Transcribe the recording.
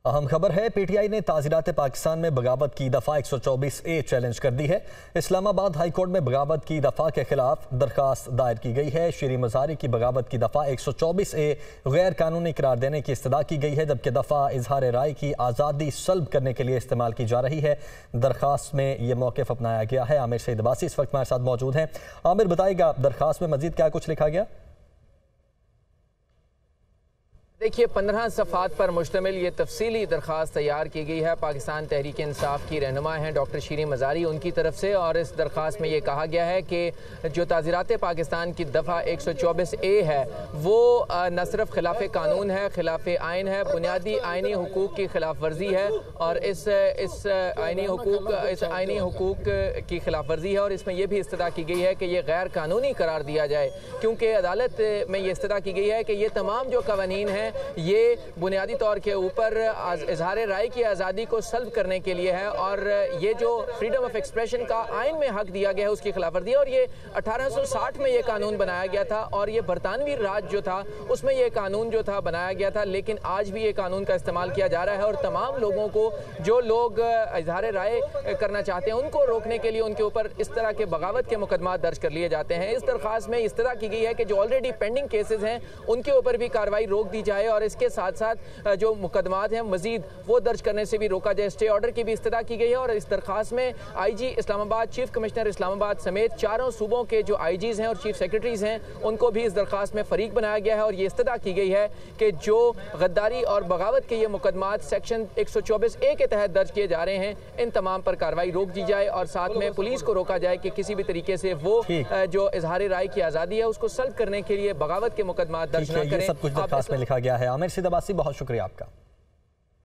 अहम खबर है, पीटीआई ने ताज़ीरात पाकिस्तान में बगावत की दफ़ा 124A चैलेंज कर दी है। इस्लामाबाद हाई कोर्ट में बगावत की दफ़ा के खिलाफ दरख्वास्त दायर की गई है। शीरी मज़ारी की बगावत की दफ़ा 124A गैर कानूनी करार देने की इस्तदा की गई है, जबकि दफ़ा इजहार राय की आज़ादी सल्ब करने के लिए इस्तेमाल की जा रही है। दरख्वास्त में यह मौक़िफ़ अपनाया गया है। आमिर सईद अब्बासी इस वक्त हमारे साथ मौजूद हैं। आमिर, बताइएगा दरख्वास्त में मज़ीद क्या कुछ लिखा गया? देखिए, 15 सफ़ात पर मुश्तमिल ये तफसीली दरख्वास्त तैयार की गई है। पाकिस्तान तहरीक इंसाफ की रहनुमा हैं डॉक्टर शीरी मज़ारी, उनकी तरफ से। और इस दरख्वास्त में ये कहा गया है कि जो ताज़ीरात पाकिस्तान की दफ़ा 124A है वो न सिर्फ खिलाफ कानून है, खिलाफ आइन है, बुनियादी आइनी हुकूक की खिलाफ वर्जी है। और इस आइनी हुकूक की खिलाफ वर्जी है। और इसमें यह भी इस्तदा की गई है कि यह गैर कानूनी करार दिया जाए, क्योंकि अदालत में ये इस्तदा की गई है कि ये तमाम जो कवानीन हैं ये बुनियादी तौर के ऊपर इजहार राय की आज़ादी को सल्ब करने के लिए है। और ये जो फ्रीडम ऑफ एक्सप्रेशन का आइन में हक दिया गया है उसकी खिलाफ वर्जी है। और ये 1860 में ये कानून बनाया गया था और ये बरतानवी राज जो था उसमें ये कानून जो था बनाया गया था, लेकिन आज भी ये कानून का इस्तेमाल किया जा रहा है। और तमाम लोगों को, जो लोग इजहार राय करना चाहते हैं, उनको रोकने के लिए उनके ऊपर इस तरह के बगावत के मुकदमा दर्ज कर लिए जाते हैं। इस दरख्वास्त में इस तरह की गई है कि जो ऑलरेडी पेंडिंग केसेस हैं उनके ऊपर भी कार्रवाई रोक दी जाए और इसके साथ साथ जो मुकदमात हैं मजीद वो दर्ज करने से भी रोका जाए। स्टे ऑर्डर की भी इस्तदा की गई है। और इस दरख्वास्त में IG Islamabad, chief commissioner Islamabad समेत चारों सूबों के जो IGs हैं और चीफ सेक्रेटरीज हैं उनको भी इस दरख्वास्त में फरीक बनाया गया है। और ये इस्तदा की गई है कि जो गद्दारी और बगावत के ये मुकदमात सेक्शन 124A के तहत दर्ज किए जा रहे हैं, इन तमाम पर कार्रवाई रोक दी जाए और साथ में पुलिस को रोका जाए कि किसी भी तरीके से वो जो इजहार राय की आज़ादी है उसको सल्ब करने के लिए बगावत के मुकदमा दर्ज न करें। सब कुछ दरख्वास्त में लिखा गया है। आमिर सईद अब्बासी, बहुत शुक्रिया आपका।